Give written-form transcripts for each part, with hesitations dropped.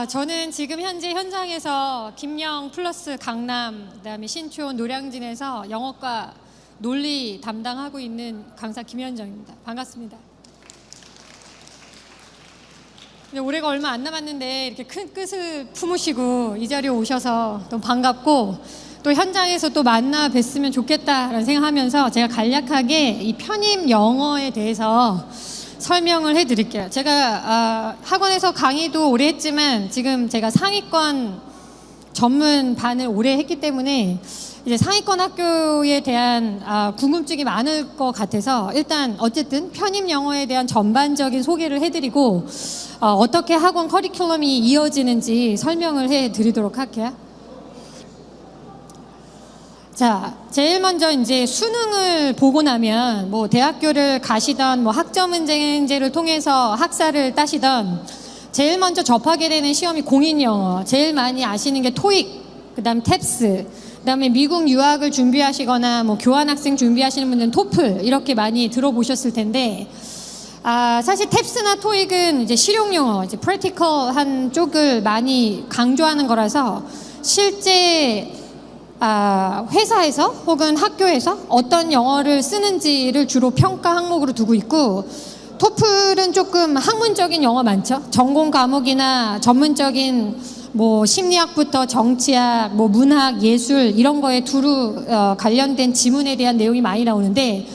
저는 지금 현재 현장에서 김영 플러스 강남, 그다음에 신촌, 노량진에서 영어과 논리 담당하고 있는 강사 김현정입니다. 반갑습니다. 올해가 얼마 안 남았는데 이렇게 큰 뜻을 품으시고 이 자리에 오셔서 또 반갑고, 또 현장에서 또 만나 뵀으면 좋겠다라는 생각하면서 제가 간략하게 이 편입 영어에 대해서 설명을 해드릴게요. 제가 학원에서 강의도 오래 했지만 지금 제가 상위권 전문 반을 오래 했기 때문에 이제 상위권 학교에 대한 궁금증이 많을 것 같아서 일단 어쨌든 편입 영어에 대한 전반적인 소개를 해드리고 어떻게 학원 커리큘럼이 이어지는지 설명을 해드리도록 할게요. 자, 제일 먼저 이제 수능을 보고 나면 뭐 대학교를 가시던 뭐 학점은쟁제를 통해서 학사를 따시던 제일 먼저 접하게 되는 시험이 공인영어. 제일 많이 아시는 게 토익, 그다음 탭스, 그다음에 미국 유학을 준비하시거나 뭐 교환학생 준비하시는 분들은 토플 이렇게 많이 들어보셨을 텐데, 사실 탭스나 토익은 이제 실용영어, 이제 프랙티컬한 쪽을 많이 강조하는 거라서 실제 회사에서 혹은 학교에서 어떤 영어를 쓰는지를 주로 평가 항목으로 두고 있고, 토플은 조금 학문적인 영어 많죠. 전공 과목이나 전문적인 뭐 심리학부터 정치학, 뭐 문학, 예술 이런 거에 두루 관련된 지문에 대한 내용이 많이 나오는데,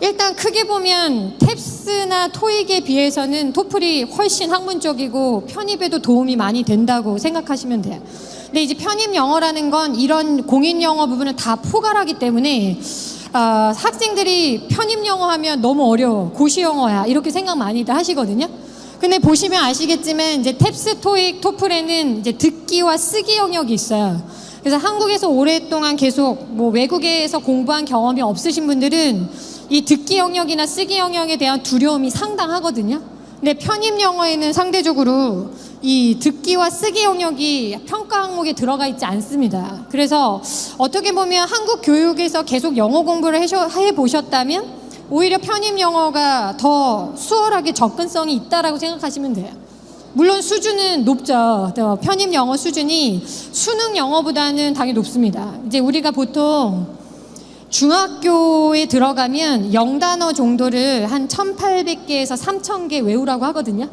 일단 크게 보면 탭스나 토익에 비해서는 토플이 훨씬 학문적이고 편입에도 도움이 많이 된다고 생각하시면 돼요. 근데 이제 편입 영어라는 건 이런 공인 영어 부분을 다 포괄하기 때문에 학생들이 편입 영어 하면 너무 어려워, 고시 영어야 이렇게 생각 많이들 하시거든요. 근데 보시면 아시겠지만 이제 탭스, 토익, 토플에는 이제 듣기와 쓰기 영역이 있어요. 그래서 한국에서 오랫동안 계속 뭐 외국에서 공부한 경험이 없으신 분들은 이 듣기 영역이나 쓰기 영역에 대한 두려움이 상당하거든요. 근데 편입 영어에는 상대적으로 이 듣기와 쓰기 영역이 평가 항목에 들어가 있지 않습니다. 그래서 어떻게 보면 한국 교육에서 계속 영어 공부를 해보셨다면 오히려 편입 영어가 더 수월하게 접근성이 있다라고 생각하시면 돼요. 물론 수준은 높죠. 편입 영어 수준이 수능 영어보다는 당연히 높습니다. 이제 우리가 보통 중학교에 들어가면 영단어 정도를 한 1,800개에서 3,000개 외우라고 하거든요.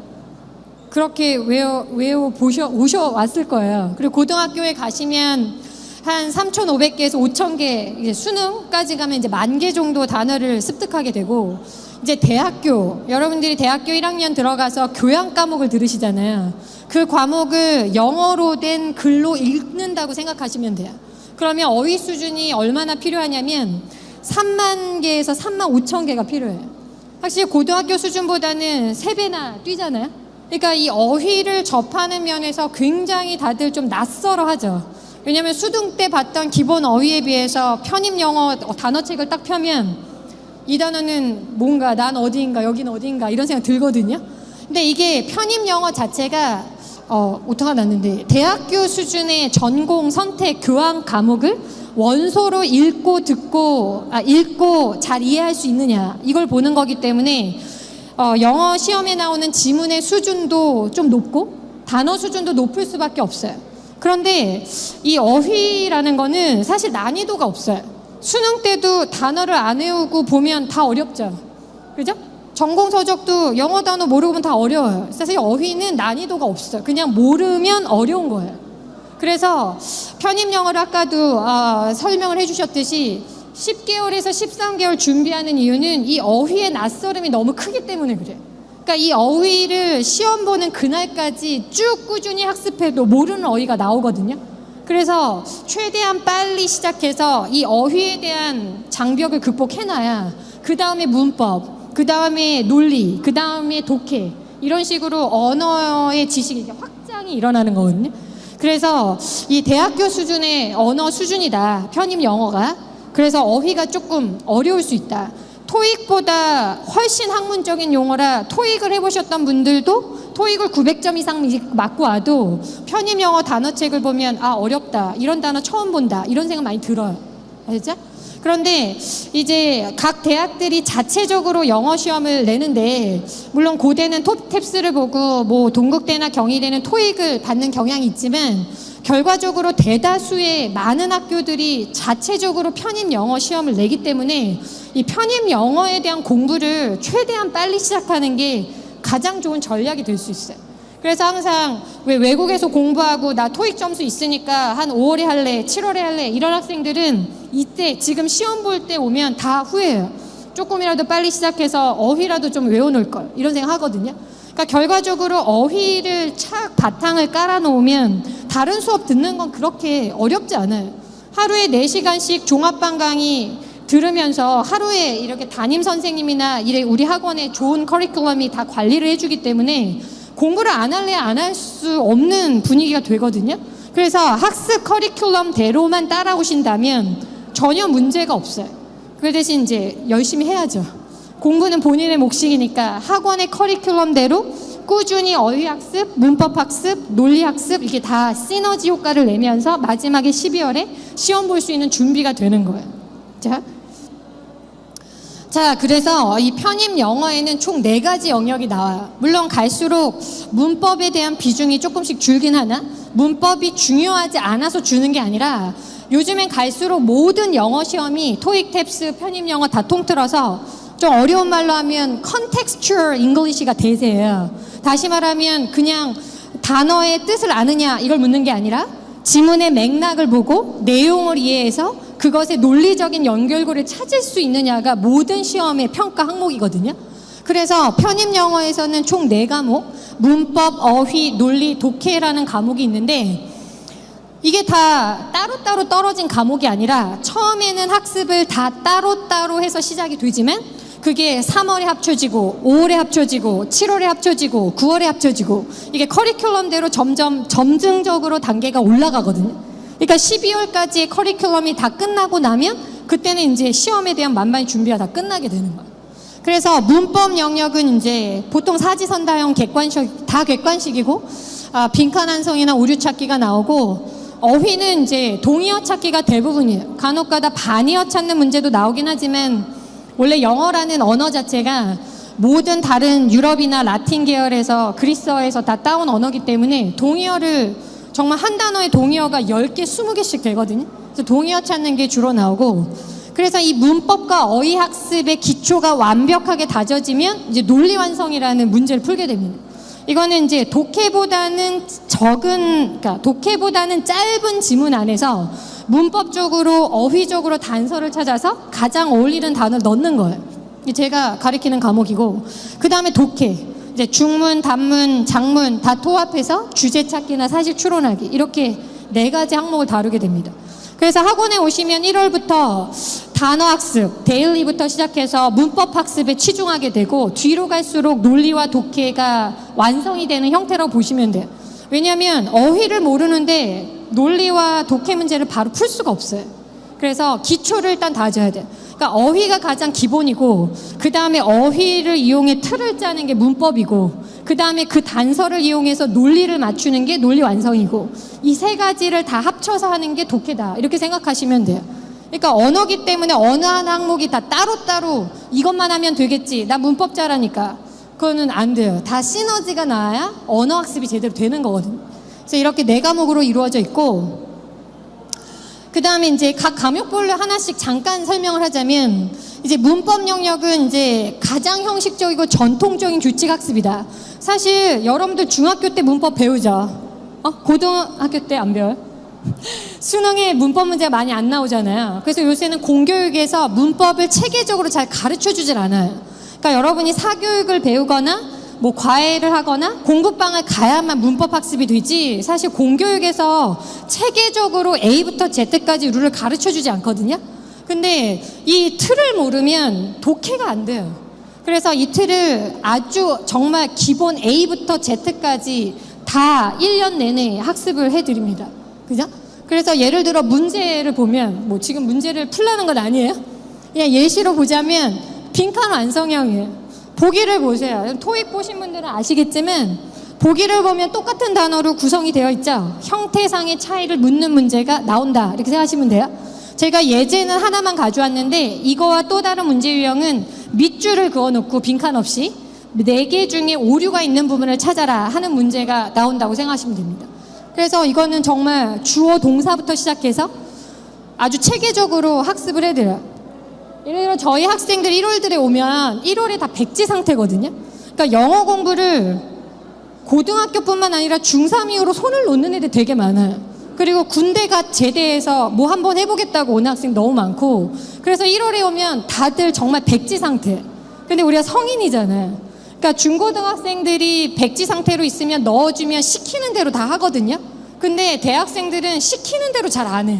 그렇게 오셔왔을 거예요. 그리고 고등학교에 가시면 한 3,500개에서 5,000개, 이제 수능까지 가면 이제 10,000개 정도 단어를 습득하게 되고, 이제 대학교, 여러분들이 대학교 1학년 들어가서 교양 과목을 들으시잖아요. 그 과목을 영어로 된 글로 읽는다고 생각하시면 돼요. 그러면 어휘 수준이 얼마나 필요하냐면 30,000개에서 35,000개가 필요해요. 확실히 고등학교 수준보다는 3배나 뛰잖아요. 그러니까 이 어휘를 접하는 면에서 굉장히 다들 좀 낯설어 하죠. 왜냐면 수능 때 봤던 기본 어휘에 비해서 편입 영어 단어책을 딱 펴면 이 단어는 뭔가, 난 어디인가, 여긴 어디인가 이런 생각 들거든요. 근데 이게 편입 영어 자체가 오타가 났는데, 대학교 수준의 전공 선택 교양 과목을 원소로 읽고 잘 이해할 수 있느냐 이걸 보는 거기 때문에 영어 시험에 나오는 지문의 수준도 좀 높고 단어 수준도 높을 수밖에 없어요. 그런데 이 어휘라는 거는 사실 난이도가 없어요. 수능 때도 단어를 안 외우고 보면 다 어렵죠. 그죠? 전공 서적도 영어 단어 모르고 보면 다 어려워요. 사실 어휘는 난이도가 없어요. 그냥 모르면 어려운 거예요. 그래서 편입 영어를 아까도 설명을 해주셨듯이 10개월에서 13개월 준비하는 이유는 이 어휘의 낯설음이 너무 크기 때문에 그래요. 그러니까 이 어휘를 시험 보는 그날까지 쭉 꾸준히 학습해도 모르는 어휘가 나오거든요. 그래서 최대한 빨리 시작해서 이 어휘에 대한 장벽을 극복해놔야 그 다음에 문법, 그 다음에 논리, 그 다음에 독해 이런 식으로 언어의 지식이 확장이 일어나는 거거든요. 그래서 이 대학교 수준의 언어 수준이다, 편입 영어가. 그래서 어휘가 조금 어려울 수 있다. 토익보다 훨씬 학문적인 용어라 토익을 해보셨던 분들도 토익을 900점 이상 맞고 와도 편입 영어 단어책을 보면 어렵다, 이런 단어 처음 본다 이런 생각 많이 들어요. 알죠? 그런데 이제 각 대학들이 자체적으로 영어 시험을 내는데, 물론 고대는 톱탭스를 보고 뭐 동국대나 경희대는 토익을 받는 경향이 있지만, 결과적으로 대다수의 많은 학교들이 자체적으로 편입 영어 시험을 내기 때문에 이 편입 영어에 대한 공부를 최대한 빨리 시작하는 게 가장 좋은 전략이 될 수 있어요. 그래서 항상 왜 외국에서 공부하고 나 토익 점수 있으니까 한 5월에 할래, 7월에 할래, 이런 학생들은 이때 지금 시험 볼 때 오면 다 후회해요. 조금이라도 빨리 시작해서 어휘라도 좀 외워놓을 걸, 이런 생각 하거든요. 그러니까 결과적으로 어휘를 착 바탕을 깔아놓으면 다른 수업 듣는 건 그렇게 어렵지 않아요. 하루에 4시간씩 종합반 강의 들으면서 하루에 이렇게 담임 선생님이나 우리 학원에 좋은 커리큘럼이 다 관리를 해주기 때문에 공부를 안 할래 안 할 수 없는 분위기가 되거든요. 그래서 학습 커리큘럼대로만 따라오신다면 전혀 문제가 없어요. 그 대신 이제 열심히 해야죠. 공부는 본인의 몫이니까 학원의 커리큘럼대로 꾸준히 어휘학습, 문법학습, 논리학습, 이게 다 시너지 효과를 내면서 마지막에 12월에 시험 볼 수 있는 준비가 되는 거예요. 자, 그래서 이 편입 영어에는 총 4가지 영역이 나와요. 물론 갈수록 문법에 대한 비중이 조금씩 줄긴 하나, 문법이 중요하지 않아서 주는 게 아니라 요즘엔 갈수록 모든 영어 시험이 토익, 탭스, 편입 영어 다 통틀어서 좀 어려운 말로 하면 contextual English가 대세예요. 다시 말하면 그냥 단어의 뜻을 아느냐 이걸 묻는 게 아니라 지문의 맥락을 보고 내용을 이해해서 그것의 논리적인 연결고리를 찾을 수 있느냐가 모든 시험의 평가 항목이거든요. 그래서 편입 영어에서는 총 4과목, 문법, 어휘, 논리, 독해라는 과목이 있는데, 이게 다 따로따로 떨어진 과목이 아니라 처음에는 학습을 다 따로따로 해서 시작이 되지만 그게 3월에 합쳐지고 5월에 합쳐지고 7월에 합쳐지고 9월에 합쳐지고 이게 커리큘럼대로 점점 점증적으로 단계가 올라가거든요. 그러니까 12월까지의 커리큘럼이 다 끝나고 나면 그때는 이제 시험에 대한 만반의 준비가 다 끝나게 되는 거예요. 그래서 문법 영역은 이제 보통 사지선다형 객관식, 다 객관식이고 빈칸 한성이나 오류 찾기가 나오고, 어휘는 이제 동의어 찾기가 대부분이에요. 간혹가다 반의어 찾는 문제도 나오긴 하지만 원래 영어라는 언어 자체가 모든 다른 유럽이나 라틴 계열에서 그리스어에서 다 따온 언어이기 때문에 동의어를 정말 한 단어의 동의어가 10개, 20개씩 되거든요. 그래서 동의어 찾는 게 주로 나오고, 그래서 이 문법과 어휘 학습의 기초가 완벽하게 다져지면 이제 논리 완성이라는 문제를 풀게 됩니다. 이거는 이제 독해보다는 그러니까 독해보다는 짧은 지문 안에서 문법적으로 어휘적으로 단서를 찾아서 가장 어울리는 단어를 넣는 거예요. 이게 제가 가리키는 과목이고, 그 다음에 독해, 이제 중문, 단문, 장문 다 통합해서 주제 찾기나 사실 추론하기, 이렇게 4가지 항목을 다루게 됩니다. 그래서 학원에 오시면 1월부터 단어 학습, 데일리부터 시작해서 문법 학습에 치중하게 되고, 뒤로 갈수록 논리와 독해가 완성이 되는 형태라고 보시면 돼요. 왜냐하면 어휘를 모르는데 논리와 독해 문제를 바로 풀 수가 없어요. 그래서 기초를 일단 다져야 돼요. 그러니까 어휘가 가장 기본이고, 그 다음에 어휘를 이용해 틀을 짜는 게 문법이고, 그 다음에 그 단서를 이용해서 논리를 맞추는 게 논리 완성이고, 이 3가지를 다 합쳐서 하는 게 독해다, 이렇게 생각하시면 돼요. 그러니까 언어기 때문에 어느 한 항목이 다 따로따로 이것만 하면 되겠지, 나 문법 잘하니까, 그거는 안 돼요. 다 시너지가 나야 언어 학습이 제대로 되는 거거든요. 그래서 이렇게 4과목으로 이루어져 있고, 그 다음에 이제 각 과목별로 하나씩 잠깐 설명을 하자면, 이제 문법 영역은 이제 가장 형식적이고 전통적인 규칙 학습이다. 사실 여러분들 중학교 때 문법 배우죠? 고등학교 때 안 배워요? 수능에 문법 문제가 많이 안 나오잖아요. 그래서 요새는 공교육에서 문법을 체계적으로 잘 가르쳐 주질 않아요. 그러니까 여러분이 사교육을 배우거나 뭐 과외를 하거나 공부방을 가야만 문법 학습이 되지, 사실 공교육에서 체계적으로 A부터 Z까지 룰을 가르쳐 주지 않거든요. 근데 이 틀을 모르면 독해가 안 돼요. 그래서 이 틀을 아주 정말 기본 A부터 Z까지 다 1년 내내 학습을 해드립니다. 그죠? 그래서 예를 들어 문제를 보면, 뭐 지금 문제를 풀라는 건 아니에요. 그냥 예시로 보자면 빈칸 완성형이에요. 보기를 보세요. 토익 보신 분들은 아시겠지만 보기를 보면 똑같은 단어로 구성이 되어 있죠. 형태상의 차이를 묻는 문제가 나온다, 이렇게 생각하시면 돼요. 제가 예제는 하나만 가져왔는데 이거와 또 다른 문제 유형은 밑줄을 그어놓고 빈칸 없이 4개 중에 오류가 있는 부분을 찾아라 하는 문제가 나온다고 생각하시면 됩니다. 그래서 이거는 정말 주어 동사부터 시작해서 아주 체계적으로 학습을 해드려요. 예를 들어 저희 학생들 1월들에 오면 1월에 다 백지 상태거든요. 그러니까 영어 공부를 고등학교뿐만 아니라 중3 이후로 손을 놓는 애들 되게 많아요. 그리고 군대가 제대해서 뭐 한번 해보겠다고 오는 학생 너무 많고, 그래서 1월에 오면 다들 정말 백지 상태. 근데 우리가 성인이잖아요. 그러니까 중고등학생들이 백지 상태로 있으면 넣어주면 시키는 대로 다 하거든요. 근데 대학생들은 시키는 대로 잘 안 해요.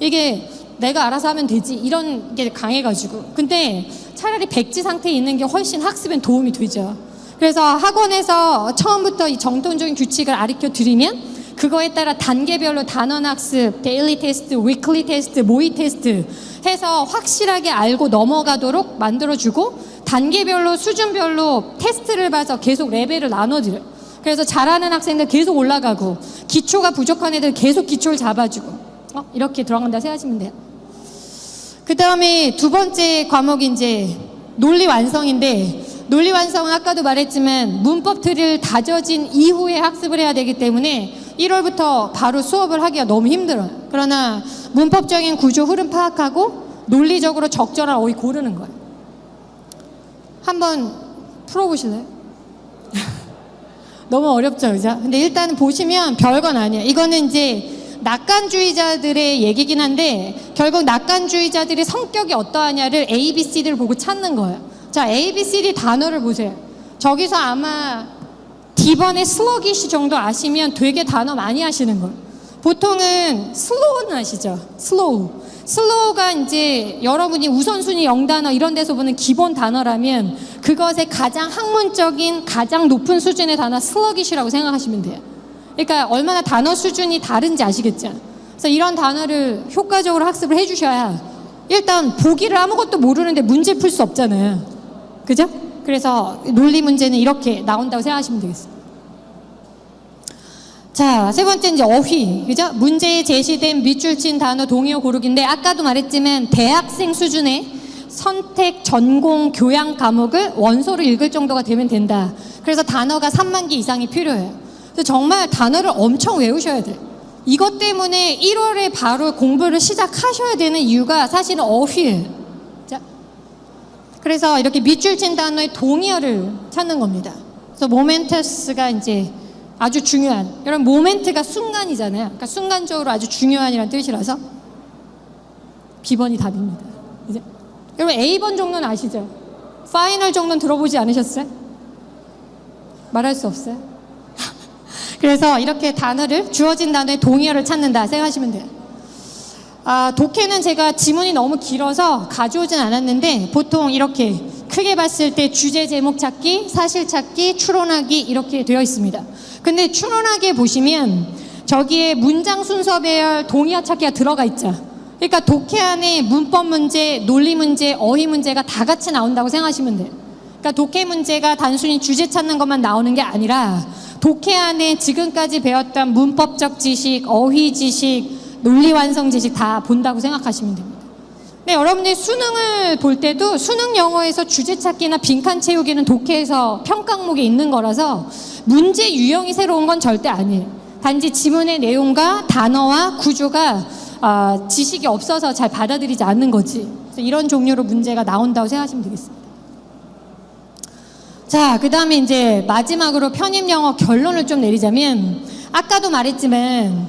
이게 내가 알아서 하면 되지 이런 게 강해가지고. 근데 차라리 백지 상태에 있는 게 훨씬 학습엔 도움이 되죠. 그래서 학원에서 처음부터 이 정통적인 규칙을 가르쳐 드리면 그거에 따라 단계별로 단원 학습, 데일리 테스트, 위클리 테스트, 모의 테스트 해서 확실하게 알고 넘어가도록 만들어주고, 단계별로 수준별로 테스트를 봐서 계속 레벨을 나눠드려요. 그래서 잘하는 학생들 계속 올라가고, 기초가 부족한 애들 계속 기초를 잡아주고, 이렇게 들어간다 생각하시면 돼요. 그 다음에 두 번째 과목이 이제 논리 완성인데, 논리 완성은 아까도 말했지만 문법 틀을 다져진 이후에 학습을 해야 되기 때문에 1월부터 바로 수업을 하기가 너무 힘들어요. 그러나 문법적인 구조 흐름 파악하고 논리적으로 적절한 어휘 고르는 거예요. 한번 풀어보실래요? 너무 어렵죠, 그죠? 근데 일단 보시면 별건 아니에요. 이거는 이제 낙관주의자들의 얘기긴 한데, 결국 낙관주의자들의 성격이 어떠하냐를 A, B, C, D를 보고 찾는 거예요. 자, A, B, C, D 단어를 보세요. 저기서 아마 D번의 슬러기시 정도 아시면 되게 단어 많이 하시는 거예요. 보통은 슬로우는 아시죠? 슬로우가 이제 여러분이 우선순위 0단어 이런 데서 보는 기본 단어라면 그것의 가장 학문적인 가장 높은 수준의 단어 슬러기시라고 생각하시면 돼요. 그러니까 얼마나 단어 수준이 다른지 아시겠죠? 그래서 이런 단어를 효과적으로 학습을 해주셔야, 일단 보기를 아무것도 모르는데 문제 풀 수 없잖아요. 그죠? 그래서 논리 문제는 이렇게 나온다고 생각하시면 되겠습니다. 자, 세 번째 이제 어휘, 그죠? 문제에 제시된 밑줄 친 단어 동의어 고르기인데, 아까도 말했지만 대학생 수준의 선택, 전공, 교양 과목을 원서로 읽을 정도가 되면 된다. 그래서 단어가 3만 개 이상이 필요해요. 그래서 정말 단어를 엄청 외우셔야 돼요. 이것 때문에 1월에 바로 공부를 시작하셔야 되는 이유가 사실은 어휘예요. 자, 그래서 이렇게 밑줄 친 단어의 동의어를 찾는 겁니다. 그래서 모멘터스가 이제 아주 중요한, 여러분 모멘트가 순간이잖아요. 그러니까 순간적으로 아주 중요한이라는 뜻이라서 B번이 답입니다. 이제 여러분 A번 정도는 아시죠? 파이널 정도는 들어보지 않으셨어요? 말할 수 없어요? 그래서 이렇게 단어를, 주어진 단어의 동의어를 찾는다 생각하시면 돼요. 독해는 제가 지문이 너무 길어서 가져오진 않았는데, 보통 이렇게 크게 봤을 때 주제 제목 찾기, 사실 찾기, 추론하기 이렇게 되어 있습니다. 근데 추론하기에 보시면 저기에 문장 순서 배열, 동의어 찾기가 들어가 있죠. 그러니까 독해 안에 문법 문제, 논리 문제, 어휘 문제가 다 같이 나온다고 생각하시면 돼요. 그러니까 독해 문제가 단순히 주제 찾는 것만 나오는 게 아니라 독해 안에 지금까지 배웠던 문법적 지식, 어휘 지식, 논리 완성 지식 다 본다고 생각하시면 됩니다. 네, 여러분들이 수능을 볼 때도 수능 영어에서 주제 찾기나 빈칸 채우기는 독해에서 평가 항목에 있는 거라서 문제 유형이 새로운 건 절대 아니에요. 단지 지문의 내용과 단어와 구조가 지식이 없어서 잘 받아들이지 않는 거지. 그래서 이런 종류로 문제가 나온다고 생각하시면 되겠습니다. 자, 그 다음에 이제 마지막으로 편입 영어 결론을 좀 내리자면, 아까도 말했지만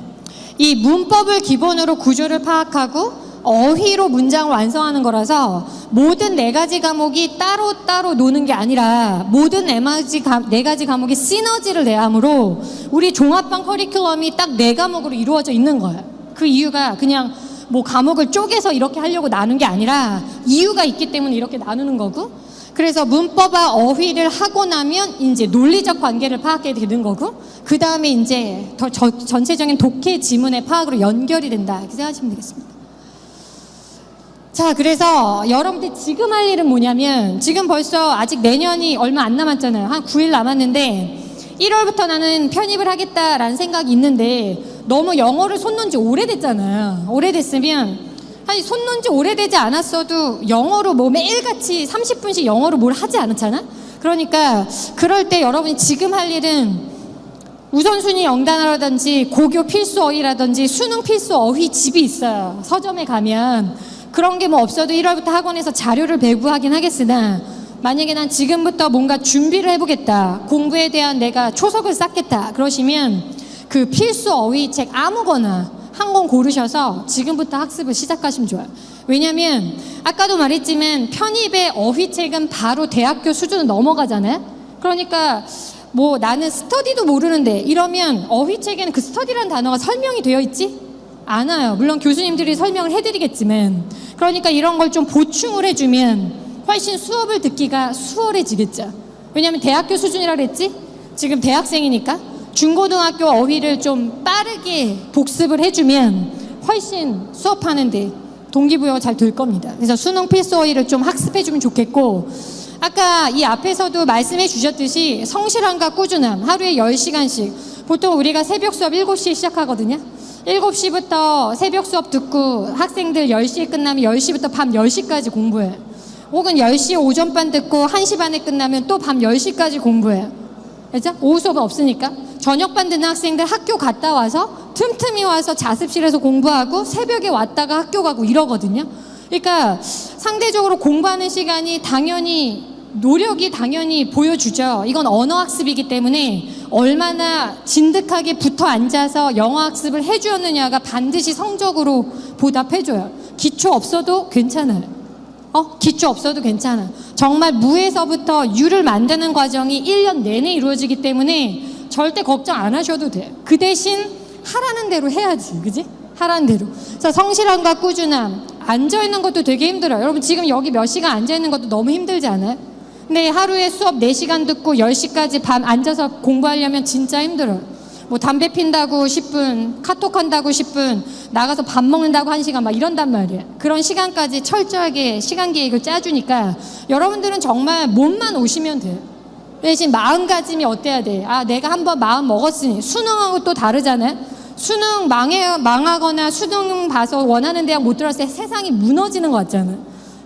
이 문법을 기본으로 구조를 파악하고 어휘로 문장을 완성하는 거라서 모든 4가지 과목이 따로따로 노는 게 아니라 모든 4가지 과목이 시너지를 내함으로 우리 종합반 커리큘럼이 딱 4과목으로 이루어져 있는 거예요. 그 이유가 그냥 뭐 과목을 쪼개서 이렇게 하려고 나눈 게 아니라 이유가 있기 때문에 이렇게 나누는 거고, 그래서 문법과 어휘를 하고 나면 이제 논리적 관계를 파악하게 되는 거고, 그 다음에 이제 더 전체적인 독해 지문의 파악으로 연결이 된다 이렇게 생각하시면 되겠습니다. 자, 그래서 여러분들 지금 할 일은 뭐냐면, 지금 벌써 아직 내년이 얼마 안 남았잖아요. 한 9일 남았는데 1월부터 나는 편입을 하겠다라는 생각이 있는데 너무 영어를 손 놓은 지 오래됐잖아요. 오래됐으면 아니 손 놓은 지 오래되지 않았어도 영어로 뭐 매일같이 30분씩 영어로 뭘 하지 않았잖아? 그러니까 그럴 때 여러분이 지금 할 일은 우선순위 영단어라든지 고교 필수 어휘라든지 수능 필수 어휘 집이 있어요. 서점에 가면 그런 게 뭐 없어도 1월부터 학원에서 자료를 배부하긴 하겠으나 만약에 난 지금부터 뭔가 준비를 해보겠다, 공부에 대한 내가 초석을 쌓겠다 그러시면 그 필수 어휘 책 아무거나 한 권 고르셔서 지금부터 학습을 시작하시면 좋아요. 왜냐면 아까도 말했지만 편입의 어휘책은 바로 대학교 수준으로 넘어가잖아요. 그러니까 뭐 나는 스터디도 모르는데 이러면 어휘책에는 그 스터디라는 단어가 설명이 되어 있지 않아요. 물론 교수님들이 설명을 해드리겠지만, 그러니까 이런 걸 좀 보충을 해주면 훨씬 수업을 듣기가 수월해지겠죠. 왜냐면 대학교 수준이라 그랬지? 지금 대학생이니까 중고등학교 어휘를 좀 빠르게 복습을 해주면 훨씬 수업하는데 동기부여가 잘 될 겁니다. 그래서 수능 필수 어휘를 좀 학습해주면 좋겠고, 아까 이 앞에서도 말씀해 주셨듯이 성실함과 꾸준함, 하루에 10시간씩, 보통 우리가 새벽 수업 7시에 시작하거든요. 7시부터 새벽 수업 듣고 학생들 10시에 끝나면 10시부터 밤 10시까지 공부해요. 혹은 10시에 오전반 듣고 1시 반에 끝나면 또 밤 10시까지 공부해요. 그죠? 오후 수업은 없으니까. 저녁반 듣는 학생들 학교 갔다 와서 틈틈이 와서 자습실에서 공부하고 새벽에 왔다가 학교 가고 이러거든요. 그러니까 상대적으로 공부하는 시간이 당연히 노력이 당연히 보여주죠. 이건 언어 학습이기 때문에 얼마나 진득하게 붙어 앉아서 영어 학습을 해주었느냐가 반드시 성적으로 보답해줘요. 기초 없어도 괜찮아요. 기초 없어도 괜찮아. 정말 무에서부터 유를 만드는 과정이 1년 내내 이루어지기 때문에 절대 걱정 안 하셔도 돼요. 그 대신 하라는 대로 해야지, 그지? 하라는 대로. 자, 성실함과 꾸준함. 앉아있는 것도 되게 힘들어요. 여러분 지금 여기 몇 시간 앉아있는 것도 너무 힘들지 않아요? 근데 하루에 수업 4시간 듣고 10시까지 밤 앉아서 공부하려면 진짜 힘들어요. 뭐 담배 핀다고 10분, 카톡 한다고 10분, 나가서 밥 먹는다고 1시간 막 이런단 말이에요. 그런 시간까지 철저하게 시간 계획을 짜주니까 여러분들은 정말 몸만 오시면 돼요. 대신 마음가짐이 어때야 돼? 내가 한번 마음 먹었으니. 수능하고 또 다르잖아요. 수능 망하거나 수능 봐서 원하는 대학 못 들었을 때 세상이 무너지는 것 같잖아요.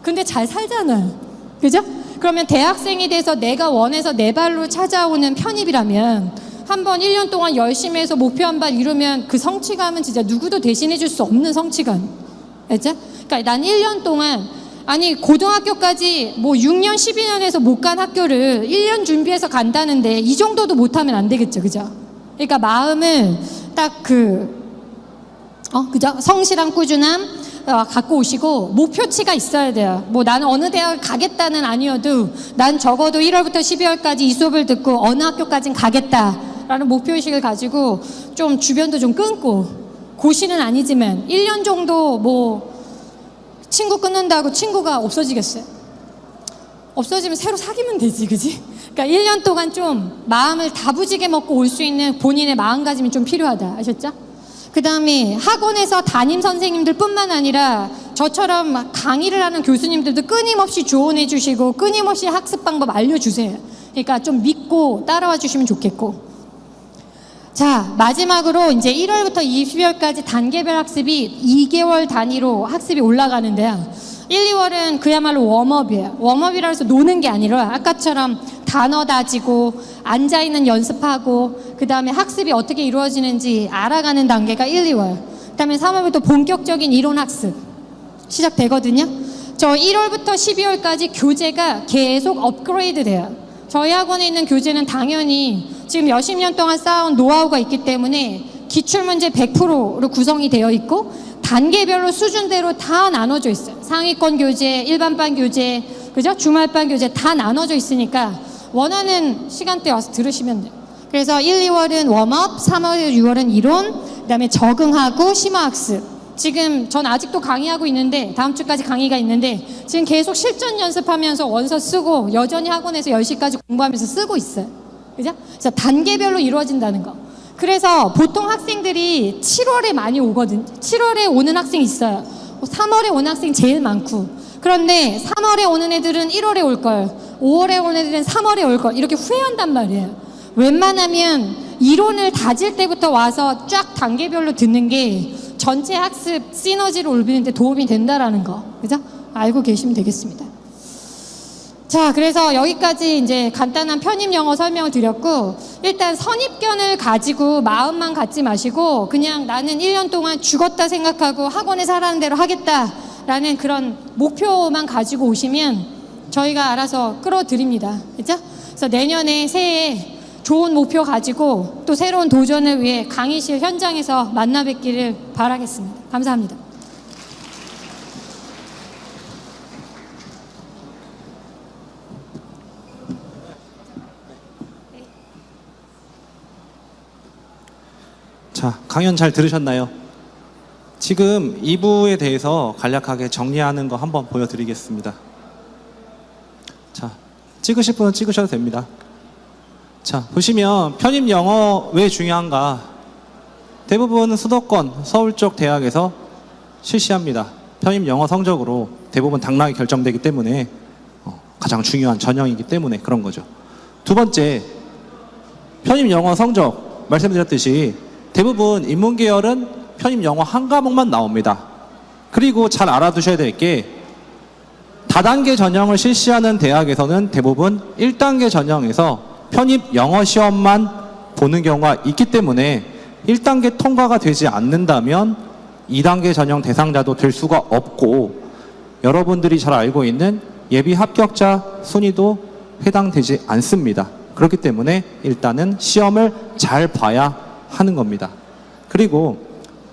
근데 잘 살잖아요. 그죠? 그러면 대학생이 돼서 내가 원해서 내 발로 찾아오는 편입이라면 한번 1년 동안 열심히 해서 목표 한 발 이루면 그 성취감은 진짜 누구도 대신해 줄 수 없는 성취감. 알죠? 그러니까 난 1년 동안, 아니 고등학교까지 뭐 6년 12년에서 못 간 학교를 1년 준비해서 간다는데 이 정도도 못하면 안 되겠죠. 그죠? 그러니까 마음을 딱 그죠? 성실함, 꾸준함 갖고 오시고 목표치가 있어야 돼요. 뭐 나는 어느 대학을 가겠다는 아니어도 난 적어도 1월부터 12월까지 이 수업을 듣고 어느 학교까진 가겠다라는 목표의식을 가지고 좀 주변도 좀 끊고, 고시는 아니지만 1년 정도 뭐 친구 끊는다고 친구가 없어지겠어요? 없어지면 새로 사귀면 되지, 그지? 그러니까 1년 동안 좀 마음을 다부지게 먹고 올 수 있는 본인의 마음가짐이 좀 필요하다. 아셨죠? 그 다음에 학원에서 담임 선생님들 뿐만 아니라 저처럼 강의를 하는 교수님들도 끊임없이 조언해 주시고 끊임없이 학습 방법 알려주세요. 그러니까 좀 믿고 따라와 주시면 좋겠고. 자, 마지막으로 이제 1월부터 20월까지 단계별 학습이 2개월 단위로 학습이 올라가는데요. 1, 2월은 그야말로 웜업이에요. 웜업이라 해서 노는 게 아니라 아까처럼 단어 다지고 앉아있는 연습하고 그 다음에 학습이 어떻게 이루어지는지 알아가는 단계가 1, 2월. 그 다음에 3월부터 본격적인 이론 학습 시작되거든요. 저 1월부터 12월까지 교재가 계속 업그레이드 돼요. 저희 학원에 있는 교재는 당연히 지금 몇십 년 동안 쌓아온 노하우가 있기 때문에 기출문제 100%로 구성이 되어 있고 단계별로 수준대로 다 나눠져 있어요. 상위권 교재, 일반반 교재, 그죠? 주말반 교재 다 나눠져 있으니까 원하는 시간대에 와서 들으시면 돼요. 그래서 1, 2월은 웜업, 3월, 6월은 이론, 그 다음에 적응하고 심화학습. 지금 전 아직도 강의하고 있는데 다음 주까지 강의가 있는데 지금 계속 실전 연습하면서 원서 쓰고 여전히 학원에서 10시까지 공부하면서 쓰고 있어요. 그죠? 그래서 단계별로 이루어진다는 거. 그래서 보통 학생들이 7월에 많이 오거든. 7월에 오는 학생이 있어요. 3월에 오는 학생이 제일 많고. 그런데 3월에 오는 애들은 1월에 올 걸, 5월에 오는 애들은 3월에 올 걸, 이렇게 후회한단 말이에요. 웬만하면 이론을 다질 때부터 와서 쫙 단계별로 듣는 게 전체 학습 시너지를 올리는 데 도움이 된다라는 거, 그죠? 알고 계시면 되겠습니다. 자, 그래서 여기까지 이제 간단한 편입 영어 설명을 드렸고, 일단 선입견을 가지고 마음만 갖지 마시고 그냥 나는 1년 동안 죽었다 생각하고 학원에서 하라는 대로 하겠다라는 그런 목표만 가지고 오시면 저희가 알아서 끌어드립니다. 그죠? 그래서 내년에 새해에 좋은 목표 가지고 또 새로운 도전을 위해 강의실 현장에서 만나 뵙기를 바라겠습니다. 감사합니다. 자, 강연 잘 들으셨나요? 지금 2부에 대해서 간략하게 정리하는 거 한번 보여드리겠습니다. 자, 찍으실 분은 찍으셔도 됩니다. 자, 보시면 편입 영어 왜 중요한가? 대부분 수도권 서울 쪽 대학에서 실시합니다. 편입 영어 성적으로 대부분 당락이 결정되기 때문에 가장 중요한 전형이기 때문에 그런 거죠. 두 번째, 편입 영어 성적 말씀드렸듯이 대부분 인문계열은 편입 영어 한 과목만 나옵니다. 그리고 잘 알아두셔야 될 게 다단계 전형을 실시하는 대학에서는 대부분 1단계 전형에서 편입 영어 시험만 보는 경우가 있기 때문에 1단계 통과가 되지 않는다면 2단계 전형 대상자도 될 수가 없고, 여러분들이 잘 알고 있는 예비 합격자 순위도 해당되지 않습니다. 그렇기 때문에 일단은 시험을 잘 봐야 하는 겁니다. 그리고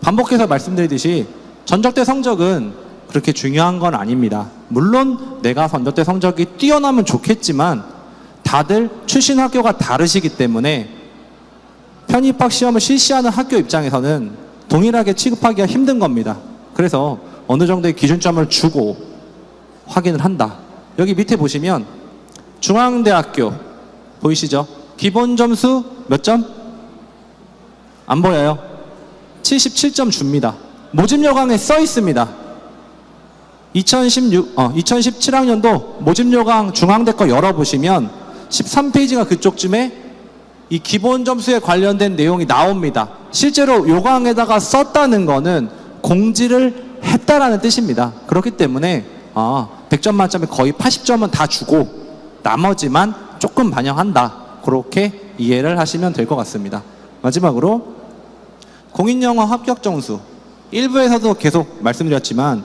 반복해서 말씀드리듯이 전적대 성적은 그렇게 중요한 건 아닙니다. 물론 내가 전적대 성적이 뛰어나면 좋겠지만 다들 출신 학교가 다르시기 때문에 편입학 시험을 실시하는 학교 입장에서는 동일하게 취급하기가 힘든 겁니다. 그래서 어느 정도의 기준점을 주고 확인을 한다. 여기 밑에 보시면 중앙대학교 보이시죠? 기본 점수 몇 점? 안 보여요? 77점 줍니다. 모집 요강에 써 있습니다. 2017학년도 모집 요강 중앙대 거 열어보시면 13페이지가 그쪽쯤에 이 기본 점수에 관련된 내용이 나옵니다. 실제로 요강에다가 썼다는 거는 공지를 했다라는 뜻입니다. 그렇기 때문에 100점 만점에 거의 80점은 다 주고 나머지만 조금 반영한다. 그렇게 이해를 하시면 될 것 같습니다. 마지막으로 공인영어 합격 점수, 1부에서도 계속 말씀드렸지만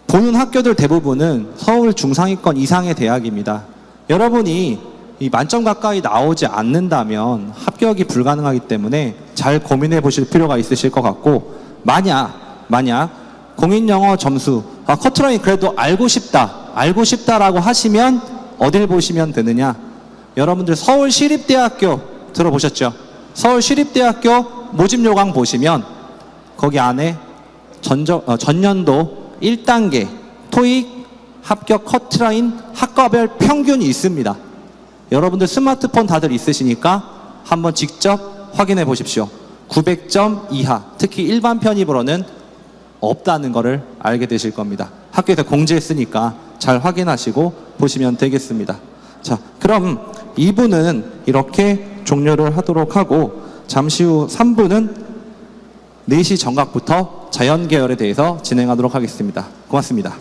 보는 학교들 대부분은 서울 중상위권 이상의 대학입니다. 여러분이 이 만점 가까이 나오지 않는다면 합격이 불가능하기 때문에 잘 고민해 보실 필요가 있으실 것 같고, 만약 공인영어 점수 커트라인 그래도 알고 싶다라고 하시면 어딜 보시면 되느냐? 여러분들 서울시립대학교 들어보셨죠? 서울시립대학교 모집 요강 보시면 거기 안에 전년도 1단계 토익 합격 커트라인 학과별 평균이 있습니다. 여러분들 스마트폰 다들 있으시니까 한번 직접 확인해 보십시오. 900점 이하, 특히 일반 편입으로는 없다는 것을 알게 되실 겁니다. 학교에서 공지했으니까 잘 확인하시고 보시면 되겠습니다. 자, 그럼 2부는 이렇게 종료를 하도록 하고, 잠시 후 3부는 4시 정각부터 자연계열에 대해서 진행하도록 하겠습니다. 고맙습니다.